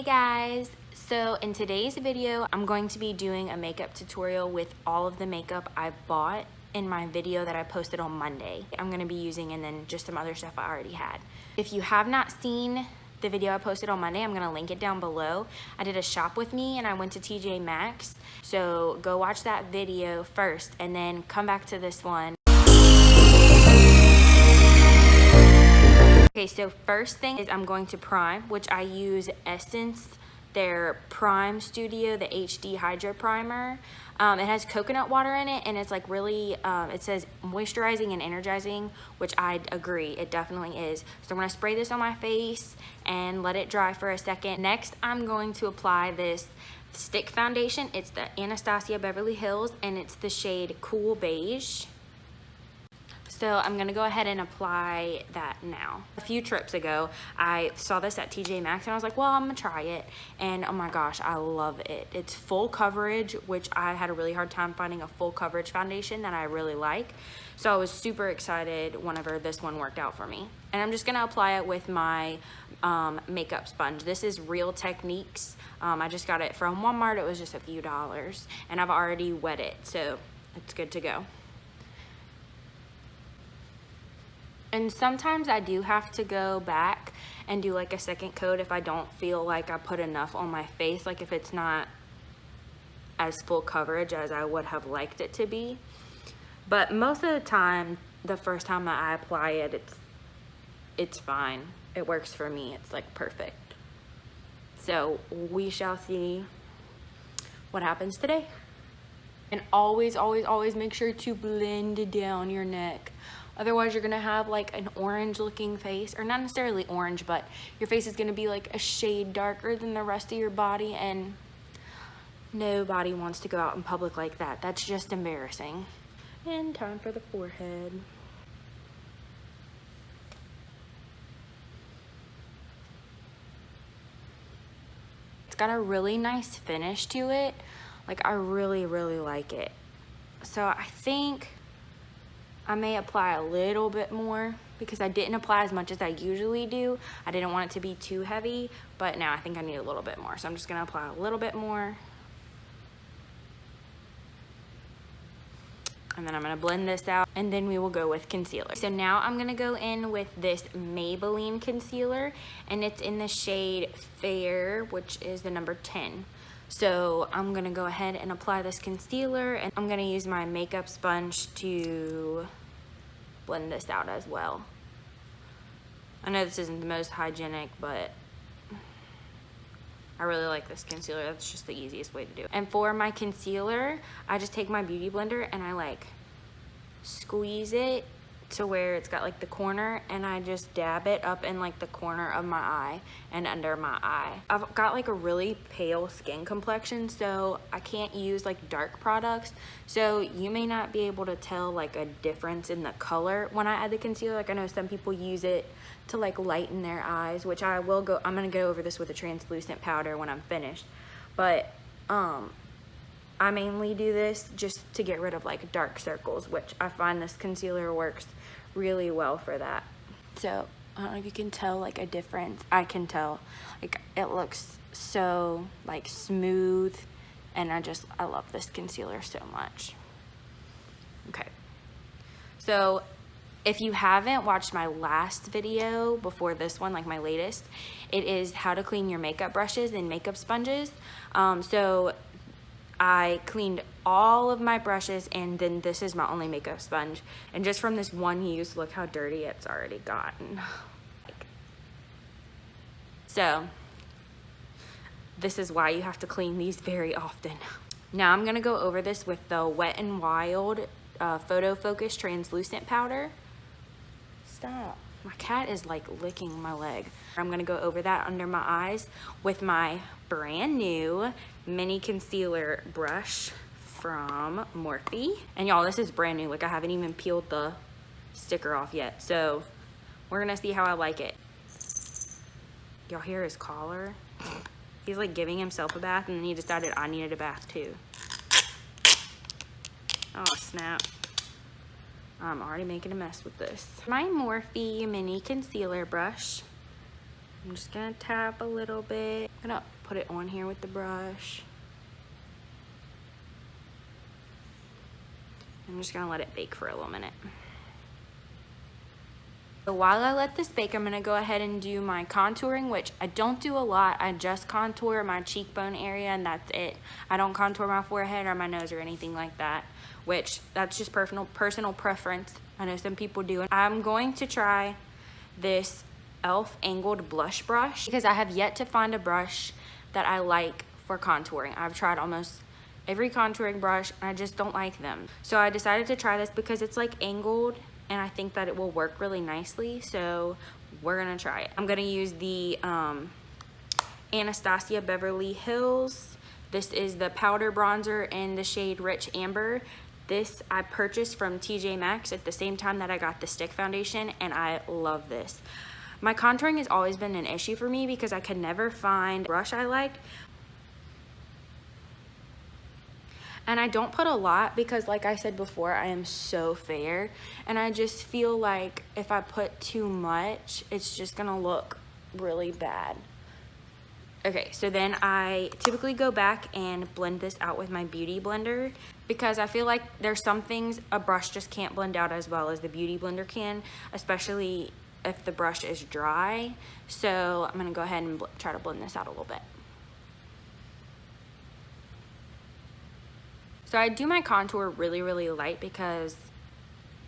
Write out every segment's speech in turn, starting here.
guys, so in today's video I'm going to be doing a makeup tutorial with all of the makeup I bought in my video that I posted on Monday. I'm going to be using, and then just some other stuff I already had. If you have not seen the video I posted on Monday, I'm going to link it down below. I did a shop with me and I went to Maxx, so go watch that video first and then come back to this one. Okay, so first thing is I'm going to prime, which I use Essence, their Prime Studio, the HD Hydra primer. It has coconut water in it, and it's like really, it says moisturizing and energizing, which I agree, it definitely is. So I'm gonna spray this on my face and let it dry for a second. Next, I'm going to apply this stick foundation. It's the Anastasia Beverly Hills, and it's the shade Cool Beige. So I'm gonna go ahead and apply that now. A few trips ago, I saw this at Maxx and I was like, well, I'm gonna try it. And oh my gosh, I love it. It's full coverage, which I had a really hard time finding a full coverage foundation that I really like. So I was super excited whenever this one worked out for me. And I'm just gonna apply it with my makeup sponge. This is Real Techniques. I just got it from Walmart. It was just a few dollars. And I've already wet it, so it's good to go. And sometimes I do have to go back and do like a second coat if I don't feel like I put enough on my face, like if it's not as full coverage as I would have liked it to be. But most of the time, the first time that I apply it, it's fine. It works for me. It's like perfect. So we shall see what happens today. And always, always, always make sure to blend down your neck. Otherwise, you're gonna have like an orange looking face, or not necessarily orange, but your face is gonna be like a shade darker than the rest of your body, and nobody wants to go out in public like that. That's just embarrassing. And time for the forehead. It's got a really nice finish to it. Like, I really, really like it. So I think I may apply a little bit more because I didn't apply as much as I usually do. I didn't want it to be too heavy, but now I think I need a little bit more. So I'm just gonna apply a little bit more. And then I'm gonna blend this out, and then we will go with concealer. So now I'm gonna go in with this Maybelline concealer, and it's in the shade Fair, which is the number 10. So I'm gonna go ahead and apply this concealer, and I'm gonna use my makeup sponge to blend this out as well. I know this isn't the most hygienic, but I really like this concealer. That's just the easiest way to do it. And for my concealer, I just take my beauty blender and I like squeeze it to where it's got like the corner, and I just dab it up in like the corner of my eye and under my eye. I've got like a really pale skin complexion, so I can't use like dark products, so you may not be able to tell like a difference in the color when I add the concealer. Like, I know some people use it to like lighten their eyes, which I'm gonna go over this with a translucent powder when I'm finished, but I mainly do this just to get rid of like dark circles, which I find this concealer works really well for that. So I don't know if you can tell like a difference. I can tell, like, it looks so like smooth, and I love this concealer so much. Okay, so if you haven't watched my last video before this one, like my latest, it is how to clean your makeup brushes and makeup sponges. So I cleaned all of my brushes, and then this is my only makeup sponge. And just from this one use, look how dirty it's already gotten. So this is why you have to clean these very often. Now I'm gonna go over this with the Wet n Wild Photo Focus Translucent Powder. Stop. My cat is like licking my leg. I'm gonna go over that under my eyes with my brand new mini concealer brush from Morphe. And y'all, this is brand new. Like, I haven't even peeled the sticker off yet. So we're gonna see how I like it. Y'all hear his collar? He's like giving himself a bath, and then he decided I needed a bath too. Oh snap. I'm already making a mess with this. My Morphe mini concealer brush. I'm just gonna tap a little bit. I'm gonna put it on here with the brush. I'm just gonna let it bake for a little minute. So while I let this bake, I'm gonna go ahead and do my contouring, which I don't do a lot. I just contour my cheekbone area and that's it. I don't contour my forehead or my nose or anything like that, which that's just personal preference. I know some people do. I'm going to try this e.l.f. angled blush brush because I have yet to find a brush that I like for contouring. I've tried almost every contouring brush and I just don't like them. So I decided to try this because it's like angled and I think that it will work really nicely. So we're gonna try it. I'm gonna use the Anastasia Beverly Hills. This is the powder bronzer in the shade Rich Amber. This I purchased from TJ Maxx at the same time that I got the stick foundation and I love this. My contouring has always been an issue for me because I could never find a brush I liked. And I don't put a lot because like I said before, I am so fair. And I just feel like if I put too much, it's just gonna look really bad. Okay, so then I typically go back and blend this out with my beauty blender because I feel like there's some things a brush just can't blend out as well as the beauty blender can, especially if the brush is dry. So I'm gonna go ahead and try to blend this out a little bit. So I do my contour really, really light because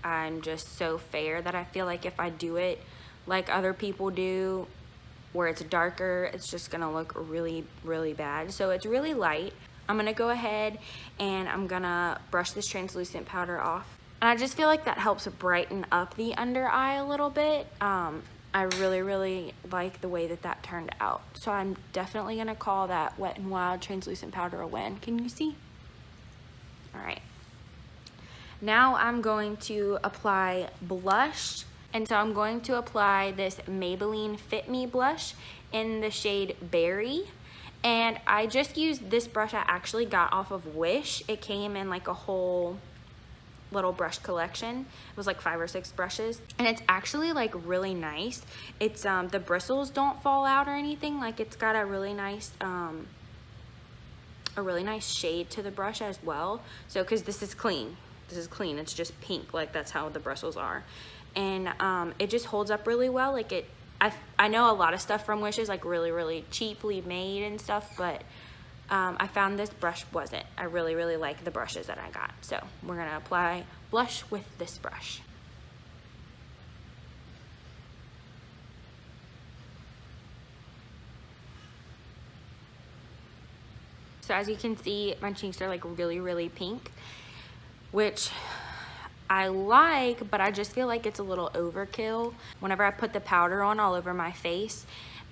I'm just so fair that I feel like if I do it like other people do, where it's darker, it's just gonna look really, really bad. So it's really light. I'm gonna go ahead and I'm gonna brush this translucent powder off. And I just feel like that helps brighten up the under eye a little bit. I really, really like the way that that turned out. So I'm definitely gonna call that Wet n Wild translucent powder a win. Can you see? All right, now I'm going to apply blush. And so I'm going to apply this Maybelline Fit Me blush in the shade Berry. And I just used this brush I actually got off of Wish. It came in like a whole little brush collection. It was like 5 or 6 brushes. And it's actually like really nice. It's, the bristles don't fall out or anything. Like it's got a really nice shade to the brush as well. So, cause this is clean. It's just pink. Like that's how the bristles are. And it just holds up really well. Like I know a lot of stuff from Wish is like really, really cheaply made and stuff, but I found this brush wasn't. I really, really like the brushes that I got. So we're gonna apply blush with this brush. So as you can see, my cheeks are like really, really pink, which I like, but I just feel like it's a little overkill. Whenever I put the powder on all over my face,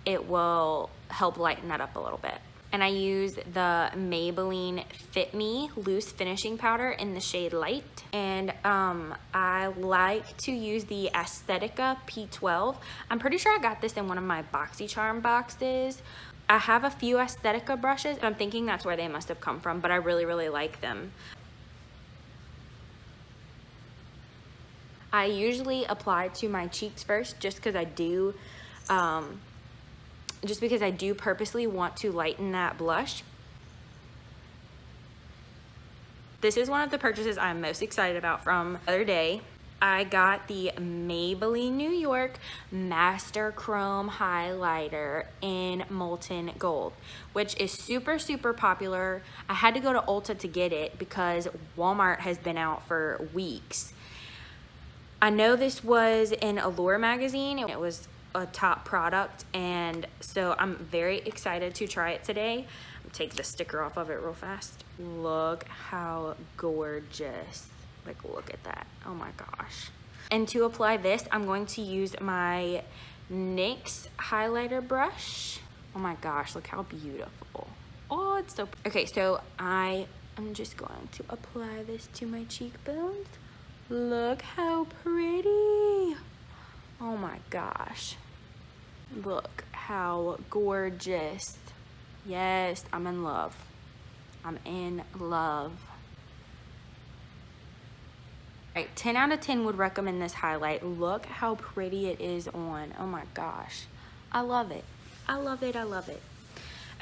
it will help lighten that up a little bit. And I use the Maybelline Fit Me Loose Finishing Powder in the shade Light. And I like to use the Aesthetica P12. I'm pretty sure I got this in one of my BoxyCharm boxes. I have a few Aesthetica brushes, and I'm thinking that's where they must have come from, but I really, really like them. I usually apply to my cheeks first just because I do purposely want to lighten that blush. This is one of the purchases I'm most excited about from the other day. I got the Maybelline New York Master Chrome Highlighter in Molten Gold, which is super, super popular. I had to go to Ulta to get it because Walmart has been out for weeks. I know this was in Allure magazine. It was a top product, and so I'm very excited to try it today. Take the sticker off of it real fast. Look how gorgeous. Like, look at that. Oh my gosh. And to apply this, I'm going to use my NYX highlighter brush. Oh my gosh, look how beautiful. Oh, it's so... Okay, so I am just going to apply this to my cheekbones. Look how pretty. Oh my gosh. Look how gorgeous. Yes, I'm in love. I'm in love. 10 out of 10 would recommend this highlight. Look how pretty it is on. Oh my gosh. I love it. I love it, I love it.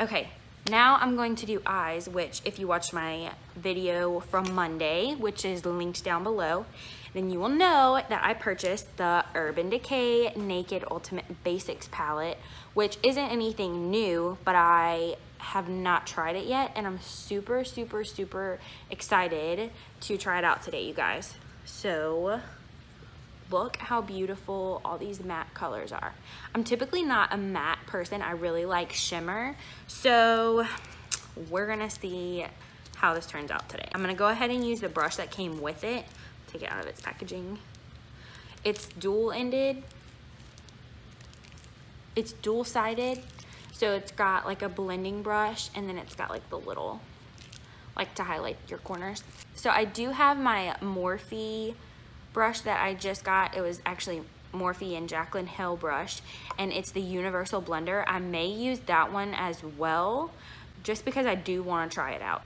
Okay, now I'm going to do eyes, which if you watched my video from Monday, which is linked down below, then you will know that I purchased the Urban Decay Naked Ultimate Basics palette, which isn't anything new, but I have not tried it yet, and I'm super, super, super excited to try it out today, you guys. So look how beautiful all these matte colors are. I'm typically not a matte person. I really like shimmer. So we're gonna see how this turns out today. I'm gonna go ahead and use the brush that came with it. Take it out of its packaging. It's dual-ended. It's dual-sided. So it's got like a blending brush, and then it's got like the little, like to highlight your corners. So I do have my Morphe brush that I just got. It was actually Morphe and Jaclyn Hill brush, and it's the universal blender. I may use that one as well, just because I do want to try it out.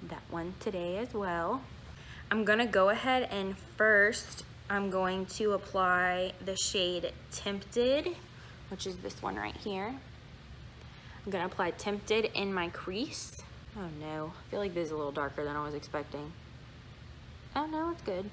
That one today as well. I'm gonna go ahead and first I'm going to apply the shade Tempted, which is this one right here. I'm gonna apply Tempted in my crease. Oh no, I feel like this is a little darker than I was expecting. Oh no, it's good.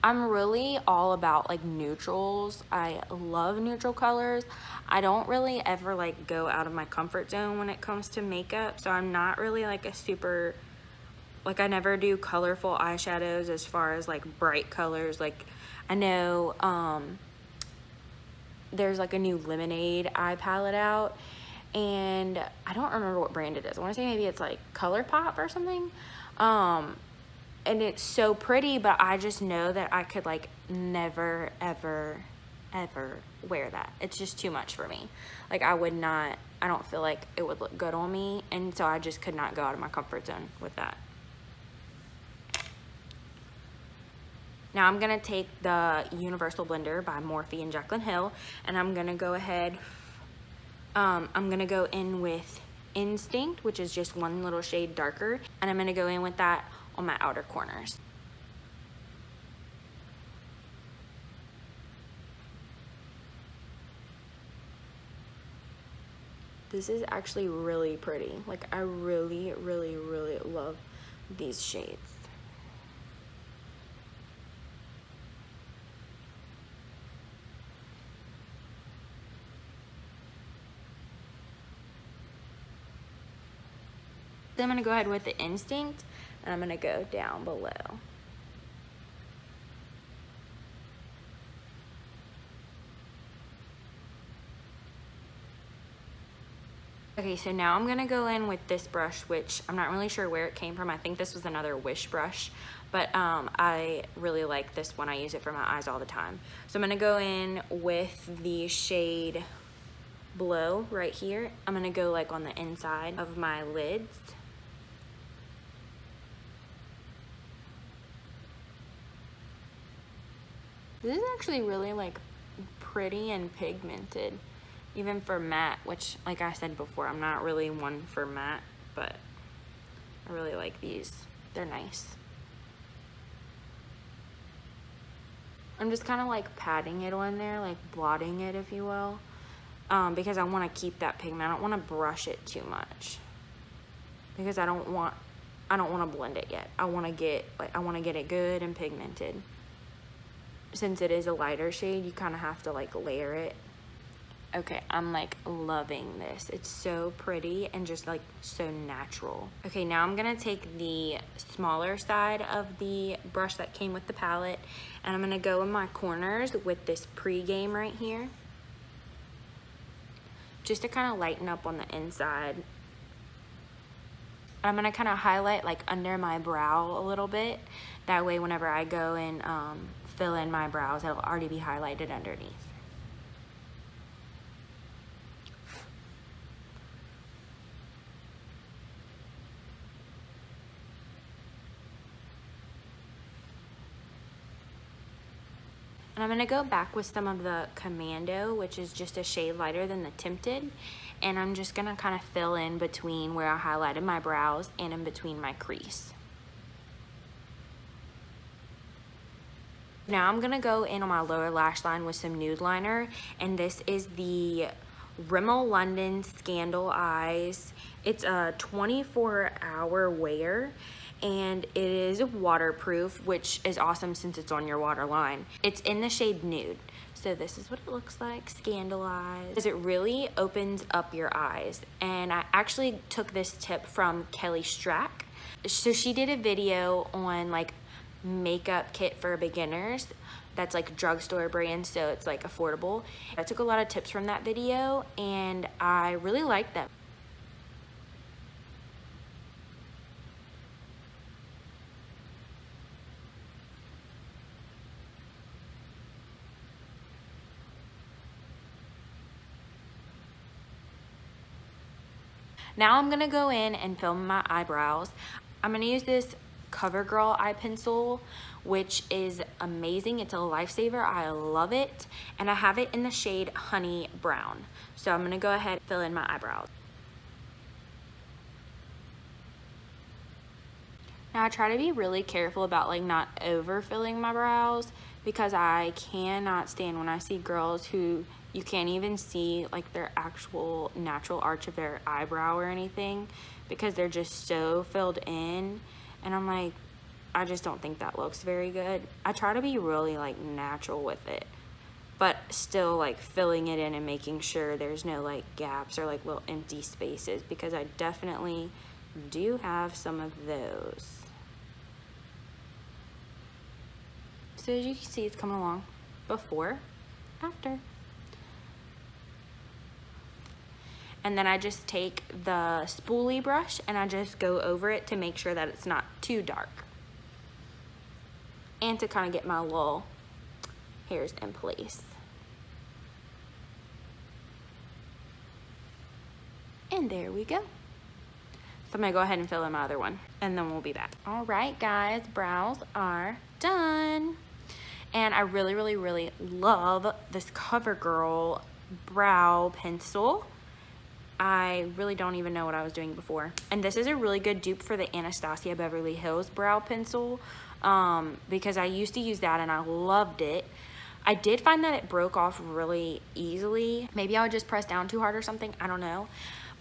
I'm really all about like neutrals. I love neutral colors. I don't really ever like go out of my comfort zone when it comes to makeup. So I'm not really like a super, like I never do colorful eyeshadows as far as like bright colors. Like I know there's like a new Lemonade eye palette out, and I don't remember what brand it is. I want to say maybe it's like ColourPop or something. And it's so pretty, but I just know that I could like never, ever, ever wear that. It's just too much for me. Like I would not, I don't feel like it would look good on me. And so I just could not go out of my comfort zone with that. Now I'm gonna take the Universal Blender by Morphe and Jaclyn Hill, and I'm gonna go ahead, I'm gonna go in with Instinct, which is just one little shade darker. And I'm gonna go in with that on my outer corners. This is actually really pretty. Like I really, really, really love these shades. Then I'm gonna go ahead with the Instinct, and I'm gonna go down below. Okay, so now I'm gonna go in with this brush, which I'm not really sure where it came from. I think this was another Wish brush, but I really like this one. I use it for my eyes all the time. So I'm gonna go in with the shade Blow right here. I'm gonna go like on the inside of my lids. This is actually really like pretty and pigmented, even for matte, which like I said before, I'm not really one for matte, but I really like these. They're nice. I'm just kind of like patting it on there, like blotting it, if you will, because I want to keep that pigment. I don't want to brush it too much because I don't want to blend it yet. I want to get it good and pigmented. Since it is a lighter shade, you kind of have to like layer it. Okay, I'm like loving this. It's so pretty and just like so natural. Okay, now I'm gonna take the smaller side of the brush that came with the palette, and I'm gonna go in my corners with this Pregame right here, just to kind of lighten up on the inside. I'm gonna kind of highlight like under my brow a little bit. That way whenever I go and fill in my brows, it'll already be highlighted underneath. And I'm gonna go back with some of the Commando, which is just a shade lighter than the Tempted. And I'm just gonna kind of fill in between where I highlighted my brows and in between my crease. Now I'm gonna go in on my lower lash line with some nude liner, and this is the Rimmel London Scandal Eyes. It's a 24-hour wear, and it is waterproof, which is awesome since it's on your waterline. It's in the shade Nude. So this is what it looks like, Scandal Eyes. Because it really opens up your eyes. And I actually took this tip from Kelly Strack. So she did a video on like makeup kit for beginners that's like drugstore brand, so it's like affordable. I took a lot of tips from that video and I really liked them. Now I'm gonna go in and fill my eyebrows. I'm gonna use this CoverGirl eye pencil, which is amazing. It's a lifesaver. I love it. And I have it in the shade Honey Brown. So I'm gonna go ahead and fill in my eyebrows. Now I try to be really careful about like not overfilling my brows, because I cannot stand when I see girls who you can't even see like their actual natural arch of their eyebrow or anything, because they're just so filled in. And I'm like, I just don't think that looks very good. I try to be really like natural with it, but still like filling it in and making sure there's no like gaps or like little empty spaces, because I definitely do have some of those. So as you can see, it's coming along. Before, after. And then I just take the spoolie brush and I just go over it to make sure that it's not too dark. And to kind of get my little hairs in place. And there we go. So I'm gonna go ahead and fill in my other one, and then we'll be back. All right, guys, brows are done. And I really, really, really love this CoverGirl brow pencil. I really don't even know what I was doing before. And this is a really good dupe for the Anastasia Beverly Hills brow pencil, because I used to use that and I loved it. I did find that it broke off really easily. Maybe I would just press down too hard or something, I don't know.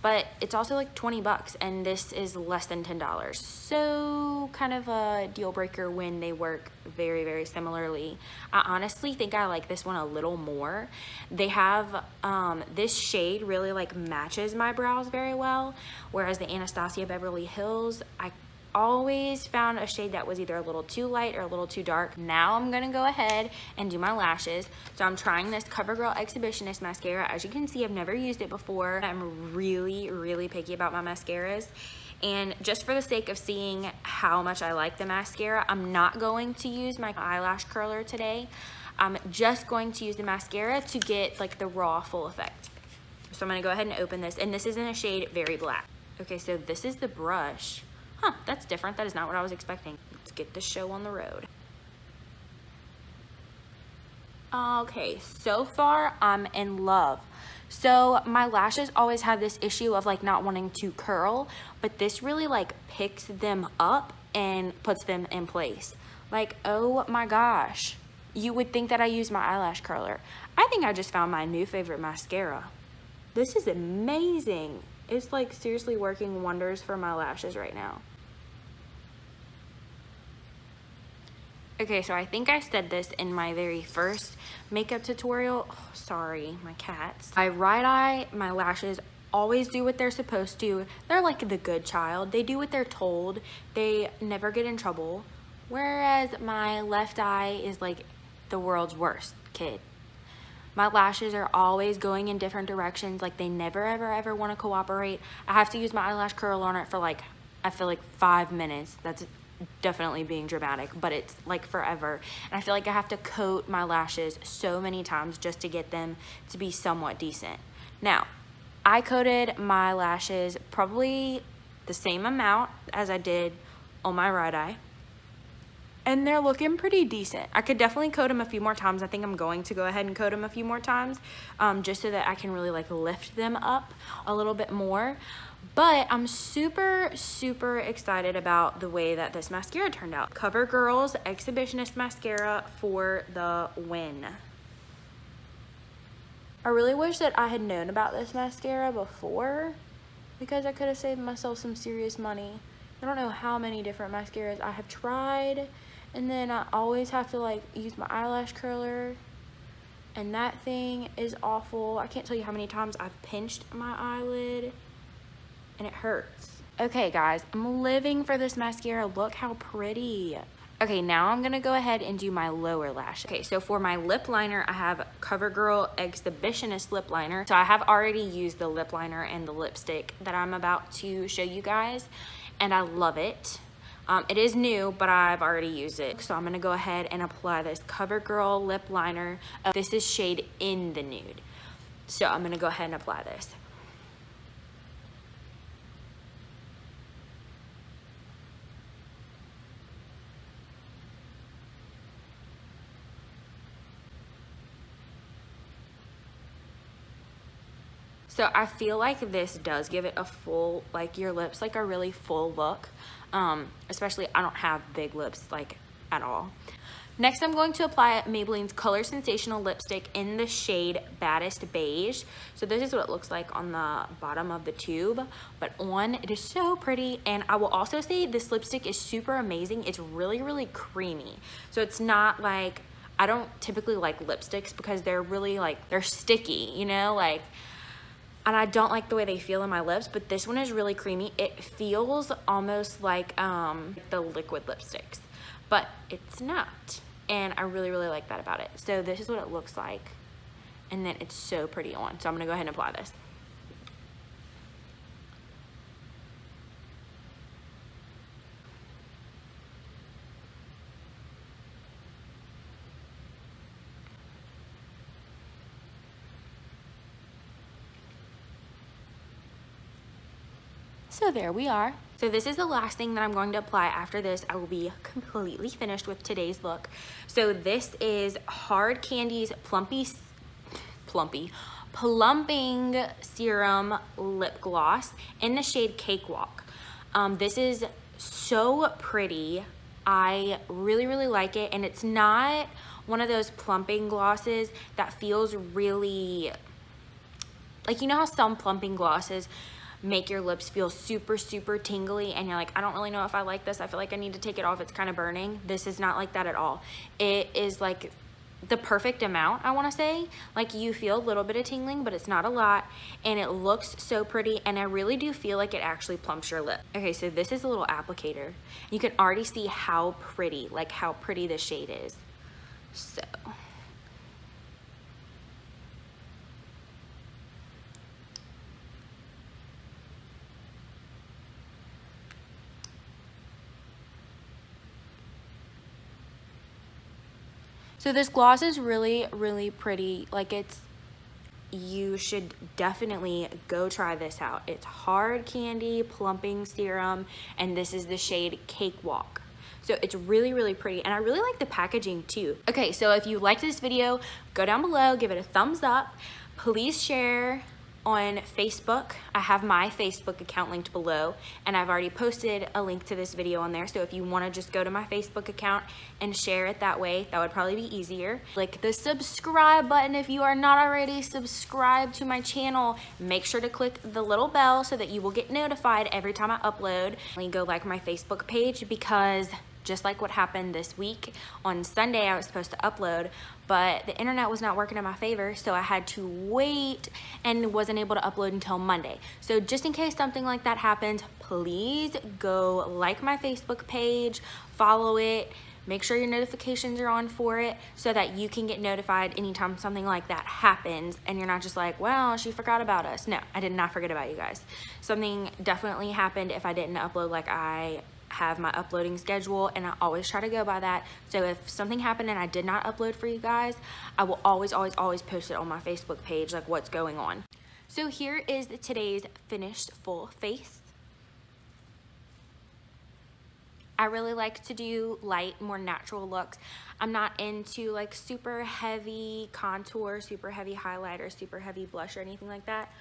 But it's also like 20 bucks and this is less than $10. So kind of a deal breaker when they work very, very similarly. I honestly think I like this one a little more. They have, this shade really like matches my brows very well. Whereas the Anastasia Beverly Hills, I always found a shade that was either a little too light or a little too dark. Now I'm gonna go ahead and do my lashes. So I'm trying this CoverGirl Exhibitionist mascara. As you can see, I've never used it before. I'm really, really picky about my mascaras. And just for the sake of seeing how much I like the mascara, I'm not going to use my eyelash curler today. I'm just going to use the mascara to get like the raw full effect. So I'm gonna go ahead and open this, and this is in a shade Very Black. Okay, so this is the brush. Huh, that's different. That is not what I was expecting. Let's get the show on the road. Okay, so far I'm in love. So my lashes always have this issue of like not wanting to curl, but this really like picks them up and puts them in place. Like, oh my gosh. You would think that I use my eyelash curler. I think I just found my new favorite mascara. This is amazing. It's like seriously working wonders for my lashes right now. Okay, so I think I said this in my very first makeup tutorial. Oh, sorry, my cats. My right eye, my lashes always do what they're supposed to. They're like the good child. They do what they're told. They never get in trouble. Whereas my left eye is like the world's worst kid. My lashes are always going in different directions. Like they never, ever, ever want to cooperate. I have to use my eyelash curl on it for like, I feel like 5 minutes. That's definitely being dramatic, but it's like forever. And I feel like I have to coat my lashes so many times just to get them to be somewhat decent. Now, I coated my lashes probably the same amount as I did on my right eye. and they're looking pretty decent. I could definitely coat them a few more times. I think I'm going to go ahead and coat them a few more times, just so that I can really like lift them up a little bit more. But I'm super, super excited about the way that this mascara turned out. CoverGirl's Exhibitionist Mascara for the win. I really wish that I had known about this mascara before, because I could have saved myself some serious money. I don't know how many different mascaras I have tried, and then I always have to like use my eyelash curler, and that thing is awful. I can't tell you how many times I've pinched my eyelid and it hurts. Okay guys, I'm living for this mascara. Look how pretty. Okay, now I'm gonna go ahead and do my lower lash. Okay, so for my lip liner, I have CoverGirl Exhibitionist Lip Liner. So I have already used the lip liner and the lipstick that I'm about to show you guys, and I love it. It is new, but I've already used it. So I'm gonna go ahead and apply this CoverGirl lip liner. This is shade In the Nude. So I'm gonna go ahead and apply this. So I feel like this does give it a full, like your lips like a really full look. Especially I don't have big lips like at all. Next I'm going to apply Maybelline's Color Sensational lipstick in the shade Baddest Beige. So this is what it looks like on the bottom of the tube, but on it is so pretty. And I will also say this lipstick is super amazing. It's really, really creamy. So it's not like, I don't typically like lipsticks because they're really like, they're sticky, you know, like, and I don't like the way they feel in my lips, but this one is really creamy. It feels almost like the liquid lipsticks, but it's not. And I really, really like that about it. So this is what it looks like. And then it's so pretty on. So I'm gonna go ahead and apply this. So there we are. So this is the last thing that I'm going to apply. After this, I will be completely finished with today's look. So this is Hard Candy's Plumping Serum Lip Gloss in the shade Cakewalk. This is so pretty. I really, really like it. And it's not one of those plumping glosses that feels really, like, you know how some plumping glosses make your lips feel super, super tingly and you're like, I don't really know if I like this. I feel like I need to take it off. It's kind of burning. This is not like that at all. It is like the perfect amount, I want to say. Like, you feel a little bit of tingling, but it's not a lot, and it looks so pretty, and I really do feel like it actually plumps your lip. Okay, so this is a little applicator. You can already see how pretty, like how pretty the shade is. So this gloss is really, really pretty. Like, you should definitely go try this out. It's Hard Candy Plumping Serum, and this is the shade Cakewalk. So it's really, really pretty, and I really like the packaging too. Okay, so if you liked this video, go down below, give it a thumbs up. Please share on Facebook. I have my Facebook account linked below, and I've already posted a link to this video on there. So if you want to just go to my Facebook account and share it that way, that would probably be easier. Click the subscribe button if you are not already subscribed to my channel. Make sure to click the little bell so that you will get notified every time I upload. Go like my Facebook page, because just like what happened this week, on Sunday I was supposed to upload, but the internet was not working in my favor, so I had to wait and wasn't able to upload until Monday. So just in case something like that happens, please go like my Facebook page, follow it, make sure your notifications are on for it so that you can get notified anytime something like that happens, and you're not just like, well, she forgot about us. No, I did not forget about you guys. Something definitely happened if I didn't upload. Like, I have my uploading schedule, and I always try to go by that. So if something happened and I did not upload for you guys, I will always post it on my Facebook page, like what's going on. So here is today's finished full face. I really like to do light, more natural looks. I'm not into like super heavy contour, super heavy highlighter, super heavy blush or anything like that.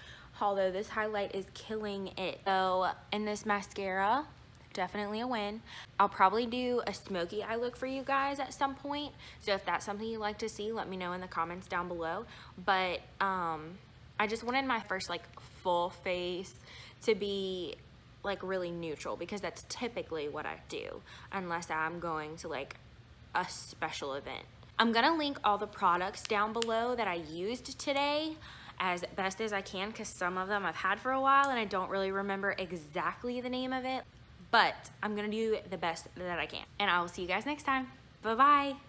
Although this highlight is killing it. So in this mascara, definitely a win. I'll probably do a smoky eye look for you guys at some point. So if that's something you'd like to see, let me know in the comments down below. But I just wanted my first like full face to be like really neutral, because that's typically what I do unless I'm going to like a special event. I'm gonna link all the products down below that I used today as best as I can, because some of them I've had for a while and I don't really remember exactly the name of it, but I'm gonna do the best that I can. And I will see you guys next time. Bye bye.